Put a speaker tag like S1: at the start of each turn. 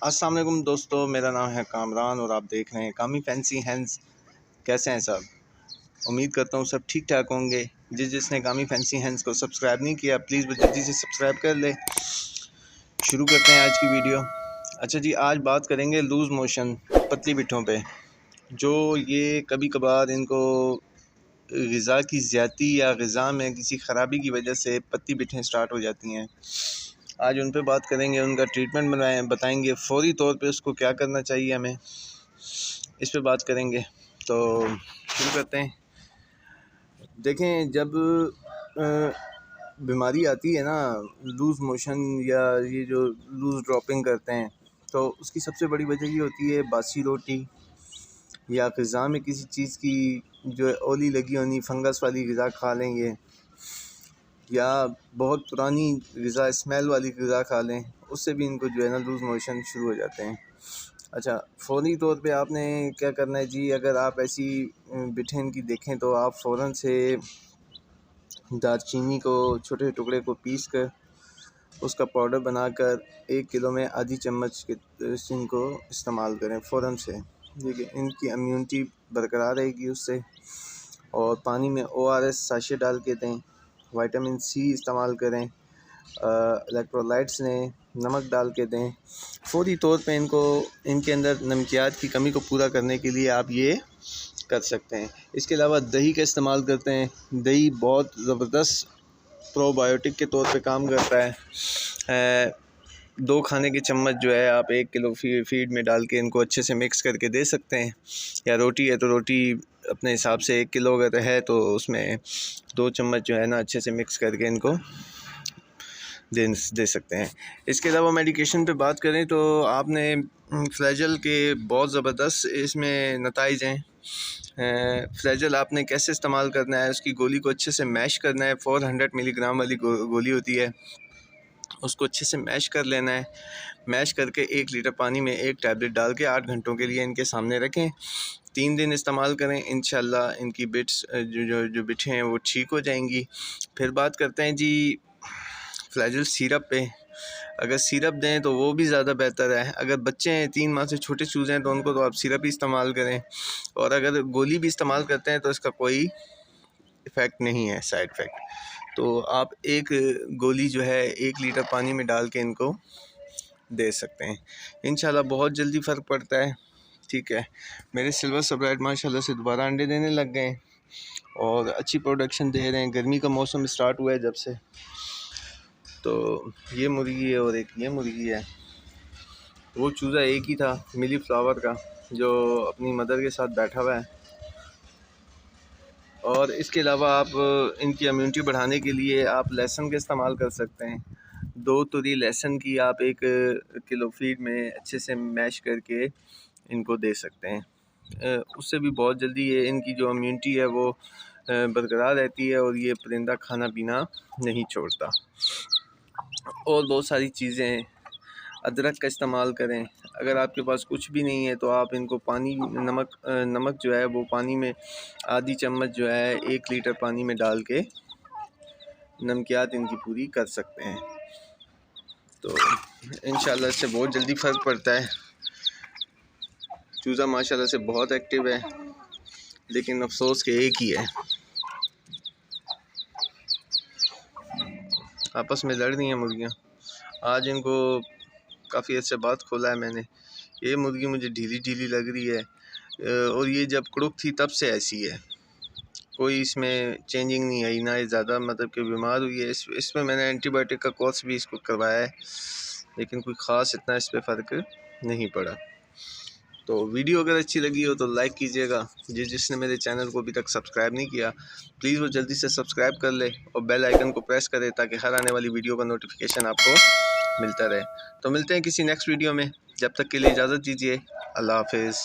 S1: अस्सलाम वालेकुम दोस्तों, मेरा नाम है कामरान और आप देख रहे हैं कामी फैंसी हैंड्स। कैसे हैं सब? उम्मीद करता हूँ सब ठीक ठाक होंगे। जिसने कामी फैंसी हैंड्स को सब्सक्राइब नहीं किया प्लीज़ वो जल्दी से सब्सक्राइब कर ले। शुरू करते हैं आज की वीडियो। अच्छा जी, आज बात करेंगे लूज़ मोशन पतली पिठों पे। जो ये कभी कभार इनको ग़िज़ा की ज़्यादती या ग़िज़ा में किसी ख़राबी की वजह से पतली पिठें स्टार्ट हो जाती हैं, आज उन पे बात करेंगे। उनका ट्रीटमेंट बताएंगे फ़ौरी तौर पे उसको क्या करना चाहिए हमें, इस पे बात करेंगे। तो शुरू करते हैं। देखें, जब बीमारी आती है ना, लूज़ मोशन या ये जो लूज़ ड्रॉपिंग करते हैं, तो उसकी सबसे बड़ी वजह ये होती है बासी रोटी या ग़िज़ा में किसी चीज़ की जो ओली लगी होनी, फंगस वाली ग़िज़ा खा लेंगे या बहुत पुरानी ग़िज़ा स्मेल वाली ग़िज़ा खा लें, उससे भी इनको जो है ना लूज़ मोशन शुरू हो जाते हैं। अच्छा, फ़ौरी तौर पे आपने क्या करना है जी, अगर आप ऐसी पिठें इनकी देखें तो आप फ़ौरन से दालचीनी को छोटे टुकड़े को पीस कर उसका पाउडर बनाकर 1 किलो में आधी चम्मच के इनको इस्तेमाल करें फ़ौरन से। देखिए, इनकी इम्यूनिटी बरकरार रहेगी उससे। और पानी में ORS साशे डाल के दें, विटामिन C इस्तेमाल करें, इलेक्ट्रोलाइट्स लें, नमक डाल के दें। फ़ौरी तौर पे इनको इनके अंदर नमकियात की कमी को पूरा करने के लिए आप ये कर सकते हैं। इसके अलावा दही का इस्तेमाल करते हैं। दही बहुत ज़बरदस्त प्रोबायोटिक के तौर पे काम करता है। 2 खाने के चम्मच जो है आप 1 किलो फीड में डाल के इनको अच्छे से मिक्स करके दे सकते हैं। या रोटी है तो रोटी अपने हिसाब से 1 किलो अगर है तो उसमें 2 चम्मच जो है ना अच्छे से मिक्स करके इनको दे सकते हैं। इसके अलावा मेडिकेशन पे बात करें तो आपने फ्लैजल के बहुत ज़बरदस्त इसमें नताइज हैं। फ्लैजल आपने कैसे इस्तेमाल करना है, उसकी गोली को अच्छे से मैश करना है। 400 मिलीग्राम वाली गोली होती है, उसको अच्छे से मैश कर लेना है। मैश करके 1 लीटर पानी में 1 टैबलेट डाल के 8 घंटों के लिए इनके सामने रखें। 3 दिन इस्तेमाल करें, इंशाल्लाह इनकी बिट्स जो बिठें हैं वो ठीक हो जाएंगी। फिर बात करते हैं जी फ्लैजल सिरप पे। अगर सिरप दें तो वो भी ज़्यादा बेहतर है। अगर बच्चे हैं 3 माह से छोटे चूज़े हैं तो उनको तो आप सिरप ही इस्तेमाल करें। और अगर गोली भी इस्तेमाल करते हैं तो इसका कोई इफ़ेक्ट नहीं है, साइड इफ़ेक्ट। तो आप एक गोली जो है 1 लीटर पानी में डाल के इनको दे सकते हैं। इंशाल्लाह बहुत जल्दी फ़र्क पड़ता है। ठीक है, मेरे सिल्वर सबराइट माशाल्लाह से दोबारा अंडे देने लग गए हैं और अच्छी प्रोडक्शन दे रहे हैं। गर्मी का मौसम स्टार्ट हुआ है जब से, तो ये मुर्गी है और एक ये मुर्गी है। वो चूज़ा एक ही था मिली फ्लावर का जो अपनी मदर के साथ बैठा हुआ है। और इसके अलावा आप इनकी इम्यूनिटी बढ़ाने के लिए आप लहसुन का इस्तेमाल कर सकते हैं। 2 तुरी लहसुन की आप 1 किलो फीड में अच्छे से मैश करके इनको दे सकते हैं। उससे भी बहुत जल्दी ये इनकी जो इम्यूनिटी है वो बरकरार रहती है और ये परिंदा खाना पीना नहीं छोड़ता। और बहुत सारी चीज़ें हैं। अदरक का इस्तेमाल करें। अगर आपके पास कुछ भी नहीं है तो आप इनको पानी नमक जो है वो पानी में आधी चम्मच जो है 1 लीटर पानी में डाल के नमकियात इनकी पूरी कर सकते हैं। तो इंशाल्लाह इससे बहुत जल्दी फ़र्क पड़ता है। चूज़ा माशाल्लाह से बहुत एक्टिव है, लेकिन अफसोस के एक ही है। आपस में लड़ रही हैं मुर्गियाँ। आज इनको काफ़ी अच्छे बात खोला है मैंने। ये मुर्गी मुझे ढीली ढीली लग रही है और ये जब कुड़ुक थी तब से ऐसी है। कोई इसमें चेंजिंग नहीं आई, ना ये ज़्यादा मतलब कि बीमार हुई है। इसमें मैंने एंटीबायोटिक का कोर्स भी इसको करवाया है, लेकिन कोई ख़ास इतना इस पर फ़र्क नहीं पड़ा। तो वीडियो अगर अच्छी लगी हो तो लाइक कीजिएगा। जिसने मेरे चैनल को अभी तक सब्सक्राइब नहीं किया प्लीज़ वो जल्दी से सब्सक्राइब कर ले और बेल आइकन को प्रेस करें ताकि हर आने वाली वीडियो का नोटिफिकेशन आपको मिलता रहे। तो मिलते हैं किसी नेक्स्ट वीडियो में, जब तक के लिए इजाज़त दीजिए। अल्लाह हाफिज़।